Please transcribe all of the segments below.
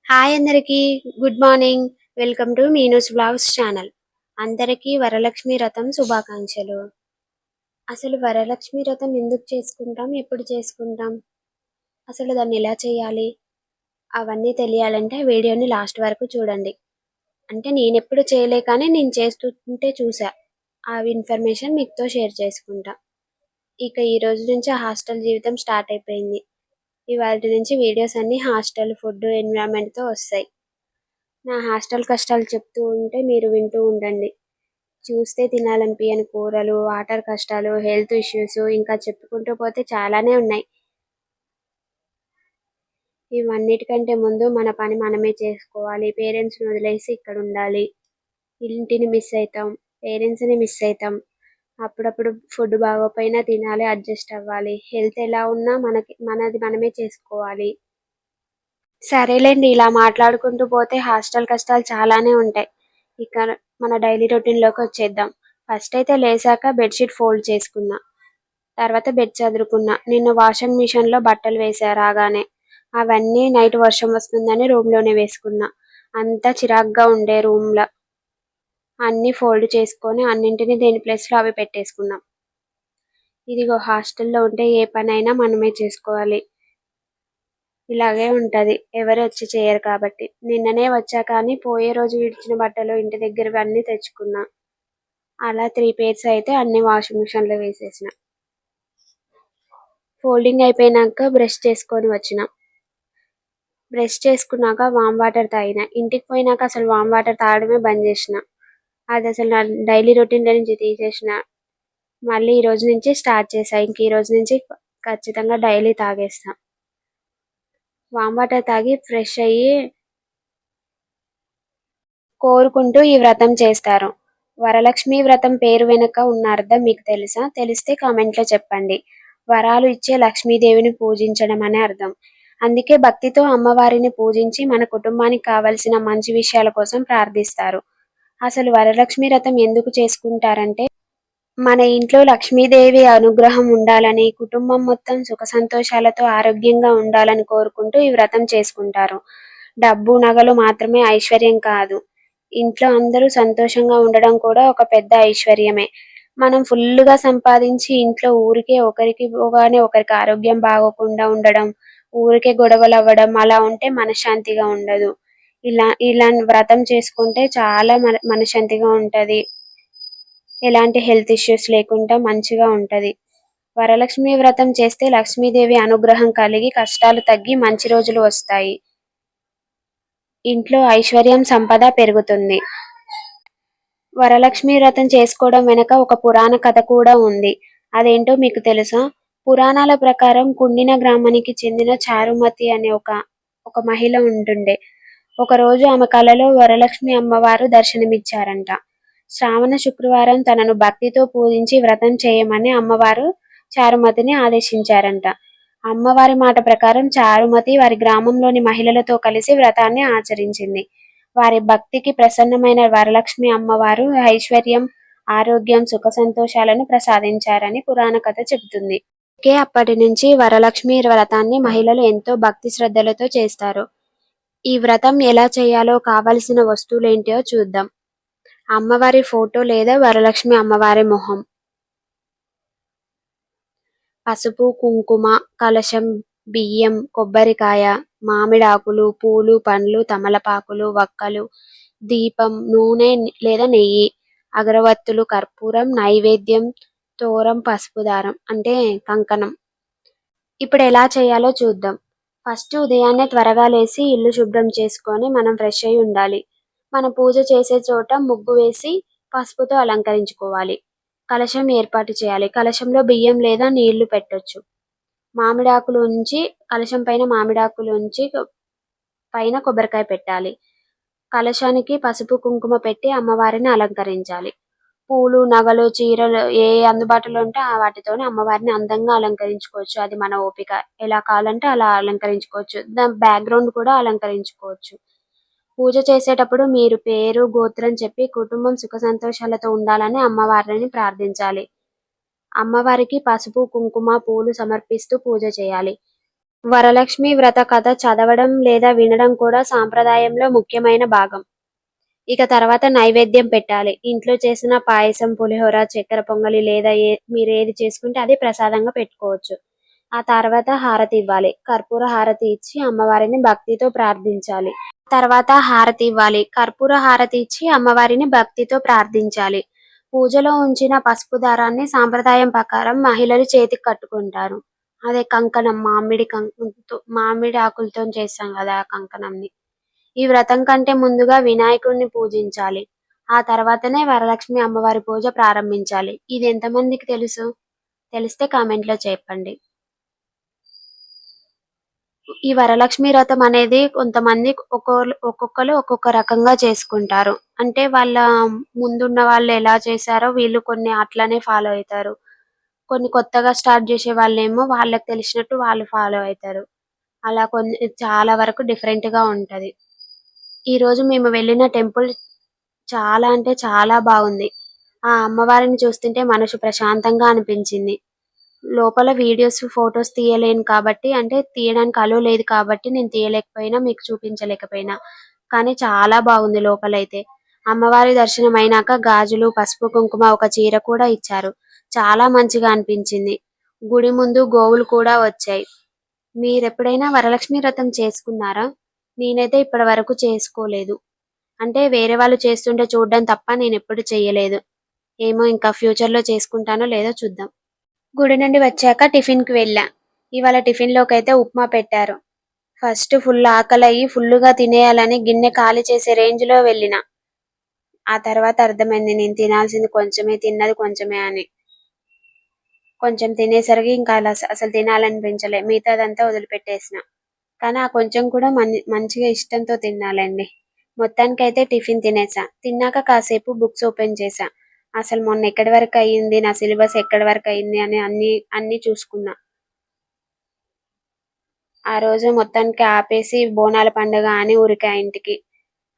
Hi అందరికీ. Good morning. Welcome to Meenu's blogs channel. అందరికీ వరలక్ష్మి వ్రతం శుభాకాంక్షలు. అసలు వరలక్ష్మి వ్రతం ఎందుకు చేసుకుంటాం? ఎప్పుడు చేసుకుంటాం? అసలు దాన్ని ఎలా చేయాలి? అవన్నీ తెలియాలంటే వీడియోని లాస్ట్ వరకు చూడండి. అంటే నేను ఎప్పుడు చేయలే కానీ నేను చేస్తుంటే చూసా. ఆ ఇన్ఫర్మేషన్ మీతో షేర్ చేసుకుంటా. ఇక ఈ రోజు నుంచి హాస్టల్ జీవితం స్టార్ట్ అయిపోయింది. ఇవాల్టి నుంచి వీడియోస్ అన్ని హాస్టల్ ఫుడ్ ఎన్విరాన్మెంట్తో వస్తాయి. నా హాస్టల్ కష్టాలు చెప్తూ ఉంటే మీరు వింటూ ఉండండి. చూస్తే తినాలనిపియని కూరలు, వాటర్ కష్టాలు, హెల్త్ ఇష్యూస్ ఇంకా చెప్పుకుంటూ పోతే చాలానే ఉన్నాయి. ఇవన్నిటికంటే ముందు మన పని మనమే చేసుకోవాలి. పేరెంట్స్ని వదిలేసి ఇక్కడ ఉండాలి. ఇంటిని మిస్ అవుతాం, పేరెంట్స్ని మిస్ అవుతాం. అప్పుడప్పుడు ఫుడ్ బాగోపోయినా తినాలి, అడ్జస్ట్ అవ్వాలి. హెల్త్ ఎలా ఉన్నా మనది మనమే చేసుకోవాలి. సరేలేండి, ఇలా మాట్లాడుకుంటూ పోతే హాస్టల్ కష్టాలు చాలానే ఉంటాయి. ఇక మన డైలీ రొటీన్లోకి వచ్చేద్దాం. ఫస్ట్ అయితే లేసాక బెడ్షీట్ ఫోల్డ్ చేసుకున్నా, తర్వాత బెడ్ చదురుకున్నా. నిన్న వాషింగ్ మిషన్లో బట్టలు వేసా రాగానే. అవన్నీ నైట్ వర్షం వస్తుందని రూమ్లోనే వేసుకున్నా. అంతా చిరాగ్గా ఉండే రూమ్లో. అన్నీ ఫోల్డ్ చేసుకొని అన్నింటినీ దేని ప్లేస్లో అవి పెట్టేసుకున్నాం. ఇదిగో హాస్టల్లో ఉంటే ఏ పనైనా మనమే చేసుకోవాలి. ఇలాగే ఉంటది, ఎవరు వచ్చి చేయరు కాబట్టి. నిన్ననే వచ్చా కానీ పోయే రోజు విడిచిన బట్టలు ఇంటి దగ్గరవి అన్నీ తెచ్చుకున్నా. అలా 3 పేర్స్ అయితే అన్ని వాషింగ్ మిషన్లో వేసేసిన. ఫోల్డింగ్ అయిపోయినాక బ్రష్ చేసుకొని వచ్చిన. బ్రష్ చేసుకున్నాక వామ్ వాటర్ తాగిన. ఇంటికి పోయినాక అసలు వామ్ వాటర్ తాగడమే బంద్ చేసిన. అది అసలు నా డైలీ రొటీన్లో నుంచి తీసేసిన. మళ్ళీ ఈ రోజు నుంచి స్టార్ట్ చేసా. ఇంక ఈ రోజు నుంచి ఖచ్చితంగా డైలీ తాగేస్తా. వామ్ వాటర్ తాగి ఫ్రెష్ అయ్యి కోరుకుంటూ ఈ వ్రతం చేస్తారు. వరలక్ష్మి వ్రతం పేరు వెనుక ఉన్న అర్థం మీకు తెలుసా? తెలిస్తే కామెంట్లో చెప్పండి. వరాలు ఇచ్చే లక్ష్మీదేవిని పూజించడం అనే అర్థం. అందుకే భక్తితో అమ్మవారిని పూజించి మన కుటుంబానికి కావలసిన మంచి విషయాల కోసం ప్రార్థిస్తారు. అసలు వరలక్ష్మి వ్రతం ఎందుకు చేసుకుంటారంటే, మన ఇంట్లో లక్ష్మీదేవి అనుగ్రహం ఉండాలని, కుటుంబం మొత్తం సుఖ సంతోషాలతో ఆరోగ్యంగా ఉండాలని కోరుకుంటూ ఈ వ్రతం చేసుకుంటారు. డబ్బు నగలు మాత్రమే ఐశ్వర్యం కాదు, ఇంట్లో అందరూ సంతోషంగా ఉండడం కూడా ఒక పెద్ద ఐశ్వర్యమే. మనం ఫుల్గా సంపాదించి ఇంట్లో ఊరికే ఒకరికి పోగానే ఒకరికి ఆరోగ్యం బాగోకుండా ఉండడం, ఊరికే గొడవలు అవ్వడం, అలా ఉంటే మనశ్శాంతిగా ఉండదు. ఇలా వ్రతం చేసుకుంటే చాలా మనశ్శాంతిగా ఉంటుంది. ఎలాంటి హెల్త్ ఇష్యూస్ లేకుండా మంచిగా ఉంటుంది. వరలక్ష్మి వ్రతం చేస్తే లక్ష్మీదేవి అనుగ్రహం కలిగి కష్టాలు తగ్గి మంచి రోజులు వస్తాయి. ఇంట్లో ఐశ్వర్యం సంపద పెరుగుతుంది. వరలక్ష్మి వ్రతం చేసుకోవడం వెనుక ఒక పురాణ కథ కూడా ఉంది. అదేంటో మీకు తెలుసా? పురాణాల ప్రకారం కుండిన గ్రామానికి చెందిన చారుమతి అనే ఒక మహిళ ఉంటుండే. ఒకరోజు ఆమె కలలో వరలక్ష్మి అమ్మవారు దర్శనమిచ్చారంట. శ్రావణ శుక్రవారం తనను భక్తితో పూజించి వ్రతం చేయమని అమ్మవారు చారుమతిని ఆదేశించారంట. అమ్మవారి మాట ప్రకారం చారుమతి వారి గ్రామంలోని మహిళలతో కలిసి వ్రతాన్ని ఆచరించింది. వారి భక్తికి ప్రసన్నమైన వరలక్ష్మి అమ్మవారు ఐశ్వర్యం, ఆరోగ్యం, సుఖ సంతోషాలను ప్రసాదించారని పురాణ కథ చెబుతుంది. అప్పటి నుంచి వరలక్ష్మి వ్రతాన్ని మహిళలు ఎంతో భక్తి శ్రద్ధలతో చేస్తారు. ఈ వ్రతం ఎలా చేయాలో కావలసిన వస్తువులేంటో చూద్దాం. అమ్మవారి ఫోటో లేదా వరలక్ష్మి అమ్మవారి మొహం, పసుపు కుంకుమ, కలశం, బియ్యం, కొబ్బరికాయ, మామిడాకులు, పూలు, పండ్లు, తమలపాకులు, వక్కలు, దీపం, నూనె లేదా నెయ్యి, అగరవత్తులు, కర్పూరం, నైవేద్యం, తోరం, పసుపు దారం అంటే కంకణం. ఇప్పుడు ఎలా చేయాలో చూద్దాం. ఫస్ట్ ఉదయాన్నే త్వరగా లేచి ఇల్లు శుభ్రం చేసుకొని మనం ఫ్రెష్ అయి ఉండాలి. మనం పూజ చేసే చోట ముగ్గు వేసి పసుపుతో అలంకరించుకోవాలి. కలశం ఏర్పాటు చేయాలి. కలశంలో బియ్యం లేదా నీళ్లు పెట్టొచ్చు. మామిడాకులు ఉంచి కలశం పైన మామిడాకులు ఉంచి పైన కొబ్బరికాయ పెట్టాలి. కలశానికి పసుపు కుంకుమ పెట్టి అమ్మవారిని అలంకరించాలి. పూలు, నగలు, చీరలు ఏ అందుబాటులో ఉంటే వాటితోనే అమ్మవారిని అందంగా అలంకరించుకోవచ్చు. అది మన ఓపిక. ఎలా కావాలంటే అలా అలంకరించుకోవచ్చు. దాని బ్యాక్గ్రౌండ్ కూడా అలంకరించుకోవచ్చు. పూజ చేసేటప్పుడు మీరు పేరు, గోత్రం చెప్పి కుటుంబం సుఖ సంతోషాలతో ఉండాలని అమ్మవారిని ప్రార్థించాలి. అమ్మవారికి పసుపు, కుంకుమ, పూలు సమర్పిస్తూ పూజ చేయాలి. వరలక్ష్మి వ్రత కథ చదవడం లేదా వినడం కూడా సాంప్రదాయంలో ముఖ్యమైన భాగం. ఇక తర్వాత నైవేద్యం పెట్టాలి. ఇంట్లో చేసిన పాయసం, పులిహోర, చక్కెర పొంగలి లేదా మీరేది చేసుకుంటే అది ప్రసాదంగా పెట్టుకోవచ్చు. ఆ తర్వాత హారతి ఇవ్వాలి. కర్పూర హారతి ఇచ్చి అమ్మవారిని భక్తితో ప్రార్థించాలి. కర్పూర హారతి ఇచ్చి అమ్మవారిని భక్తితో ప్రార్థించాలి. పూజలో ఉంచిన పసుపు దారాన్ని సాంప్రదాయం ప్రకారం మహిళలు చేతికి కట్టుకుంటారు. అదే కంకణం, మామిడి ఆకులతో చేస్తాం కదా ఆ కంకణంని. ఈ వ్రతం కంటే ముందుగా వినాయకుడిని పూజించాలి. ఆ తర్వాతనే వరలక్ష్మి అమ్మవారి పూజ ప్రారంభించాలి. ఇది ఎంతమందికి తెలుసు? తెలిస్తే కామెంట్ లో చెప్పండి. ఈ వరలక్ష్మి వ్రతం అనేది కొంతమంది ఒక్కొక్కరు ఒక్కొక్క రకంగా చేసుకుంటారు. అంటే వాళ్ళ ముందున్న వాళ్ళు ఎలా చేశారో వీళ్ళు కొన్ని అట్లనే ఫాలో అవుతారు. కొన్ని కొత్తగా స్టార్ట్ చేసే వాళ్ళేమో వాళ్ళకి తెలిసినట్టు వాళ్ళు ఫాలో అవుతారు. అలా కొన్ని చాలా వరకు డిఫరెంట్ గా ఉంటది. ఈ రోజు మేము వెళ్ళిన టెంపుల్ చాలా అంటే చాలా బాగుంది. ఆ అమ్మవారిని చూస్తుంటే మనసు ప్రశాంతంగా అనిపించింది. లోపల వీడియోస్, ఫొటోస్ తీయలేను కాబట్టి, అంటే తీయడానికి అలో లేదు కాబట్టి నేను తీయలేకపోయినా, మీకు చూపించలేకపోయినా. కానీ చాలా బాగుంది లోపలైతే. అమ్మవారి దర్శనం అయినాక గాజులు, పసుపు, కుంకుమ, ఒక చీర కూడా ఇచ్చారు. చాలా మంచిగా అనిపించింది. గుడి ముందు గోవులు కూడా వచ్చాయి. మీరెప్పుడైనా వరలక్ష్మి వ్రతం చేసుకున్నారా? నేనైతే ఇప్పటి వరకు చేసుకోలేదు. అంటే వేరే వాళ్ళు చేస్తుంటే చూడడం తప్ప నేను ఎప్పుడు చెయ్యలేదు. ఏమో ఇంకా ఫ్యూచర్ లో చేసుకుంటానో లేదో చూద్దాం. గుడి నుండి వచ్చాక టిఫిన్ కి వెళ్ళా. ఇవాళ టిఫిన్ లోకైతే ఉప్మా పెట్టారు. ఫస్ట్ ఫుల్ ఆకలయ్యి ఫుల్లుగా తినేయాలని గిన్నె ఖాళీ చేసే రేంజ్ లో వెళ్ళిన. ఆ తర్వాత అర్థమైంది నేను తినాల్సింది కొంచెమే, తిన్నది కొంచెమే అని. కొంచెం తినేసరికి ఇంకా అలా అసలు తినాలనిపించలే. మిగతాదంతా వదిలిపెట్టేసిన. కానీ ఆ కొంచెం కూడా మంచిగా ఇష్టంతో తినాలండి. మొత్తానికైతే టిఫిన్ తినేసా. తిన్నాక కాసేపు బుక్స్ ఓపెన్ చేశా. అసలు మొన్న ఎక్కడి వరకు అయ్యింది, నా సిలబస్ ఎక్కడి వరకు అయ్యింది అని అన్ని చూసుకున్నా. ఆ రోజు మొత్తానికి ఆపేసి బోనాల పండుగ అని ఊరికా ఇంటికి.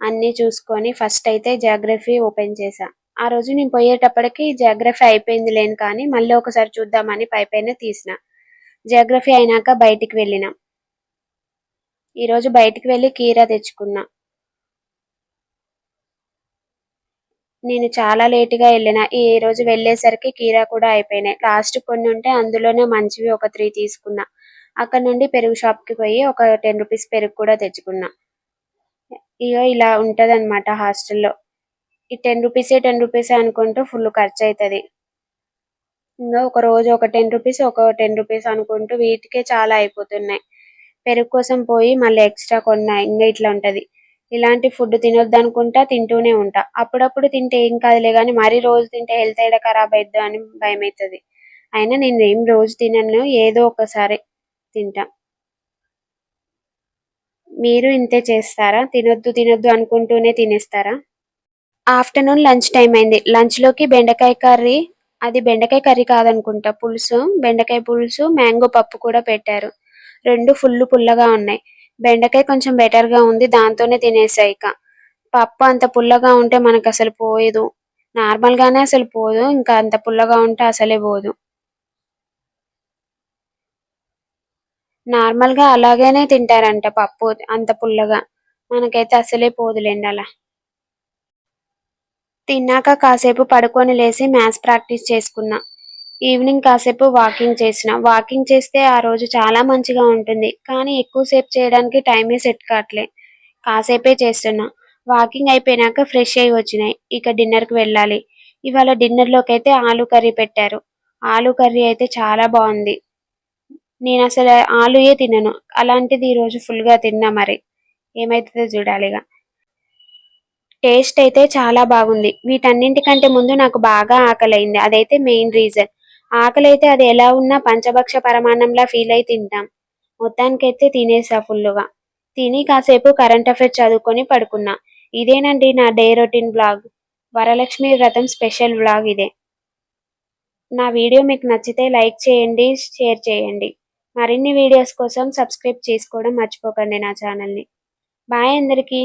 అన్ని చూసుకొని ఫస్ట్ అయితే జాగ్రఫీ ఓపెన్ చేశా. ఆ రోజు నేను పోయేటప్పటికి జాగ్రఫీ అయిపోయింది లేను, కానీ మళ్ళీ ఒకసారి చూద్దామని పైపైన తీసిన. జాగ్రఫీ అయినాక బయటికి వెళ్ళిన. ఈరోజు బయటికి వెళ్ళి కీరా తెచ్చుకున్నా. నేను చాలా లేటుగా వెళ్ళిన. ఈ రోజు వెళ్ళేసరికి కీరా కూడా అయిపోయినాయి. లాస్ట్ కొన్ని ఉంటే అందులోనే మంచివి ఒక 3 తీసుకున్నా. అక్కడ నుండి పెరుగు షాప్ కి పోయి ఒక 10 రూపీస్ పెరుగు కూడా తెచ్చుకున్నా. ఇగో ఇలా ఉంటదన్నమాట హాస్టల్లో. ఈ 10 రూపీసే అనుకుంటూ ఫుల్ ఖర్చు అవుతుంది. ఇంకా ఒక రోజు ఒక 10 రూపీస్ అనుకుంటూ వీటికే చాలా అయిపోతున్నాయి. పెరుగు కోసం పోయి మళ్ళీ ఎక్స్ట్రా కొన్నా. ఇంకా ఇట్లా ఉంటది. ఇలాంటి ఫుడ్ తినొద్దు అనుకుంటా తింటూనే ఉంటా. అప్పుడప్పుడు తింటే ఏం కాదులే గాని మరీ రోజు తింటే హెల్త్ ఏడ ఖరాబ్ అయిద్దో అని భయమవుతుంది. అయినా నేను ఏం రోజు తినను, ఏదో ఒకసారి తింటా. మీరు ఇంతే చేస్తారా? తినొద్దు తినొద్దు అనుకుంటూనే తినేస్తారా? ఆఫ్టర్నూన్ లంచ్ టైం అయింది. లంచ్ లోకి బెండకాయ కర్రీ, అది బెండకాయ కర్రీ కాదనుకుంటా, పులుసు, బెండకాయ పులుసు, మ్యాంగో పప్పు కూడా పెట్టారు. రెండు పుల్లగా ఉన్నాయి. బెండకాయ కొంచెం బెటర్ గా ఉంది, దాంతోనే తినేసా. ఇక పప్పు అంత పుల్లగా ఉంటే మనకు అసలు పోయేదు. నార్మల్ గానే అసలు పోదు, ఇంకా అంత పుల్లగా ఉంటే అసలే పోదు. నార్మల్ గా అలాగనే తింటారంట పప్పు అంత పుల్లగా. మనకైతే అసలే పోదులేండి అలా. తిన్నాక కాసేపు పడుకొని లేసి మ్యాథ్స్ ప్రాక్టీస్ చేసుకున్నా. ఈవినింగ్ కాసేపు వాకింగ్ చేసిన. వాకింగ్ చేస్తే ఆ రోజు చాలా మంచిగా ఉంటుంది. కానీ ఎక్కువసేపు చేయడానికి టైమే సెట్ కావట్లే. కాసేపే చేస్తున్నా. వాకింగ్ అయిపోయినాక ఫ్రెష్ అయ్యి వచ్చినాయి. ఇక డిన్నర్కి వెళ్ళాలి. ఇవాళ డిన్నర్లోకి అయితే ఆలు కర్రీ పెట్టారు. ఆలు కర్రీ అయితే చాలా బాగుంది. నేను అసలు ఆలుయే తినను, అలాంటిది ఈరోజు ఫుల్గా తిన్నా. మరి ఏమైతుందో చూడాలిగా. టేస్ట్ అయితే చాలా బాగుంది. వీటన్నింటికంటే ముందు నాకు బాగా ఆకలైంది. అదైతే మెయిన్ రీజన్. ఆకలి అయితే అది ఎలా ఉన్నా పంచభక్ష పరమాన్నంలా ఫీల్ అయి తింటాం. మొత్తానికైతే తినేసా ఫుల్లుగా. తిని కాసేపు కరెంట్ అఫైర్స్ చదువుకొని పడుకున్నా. ఇదేనండి నా డే రొటీన్ బ్లాగ్. వరలక్ష్మి వ్రతం స్పెషల్ బ్లాగ్ ఇదే. నా వీడియో మీకు నచ్చితే లైక్ చేయండి, షేర్ చేయండి. మరిన్ని వీడియోస్ కోసం సబ్స్క్రైబ్ చేసుకోవడం మర్చిపోకండి నా ఛానల్ని. బాయ్ అందరికీ.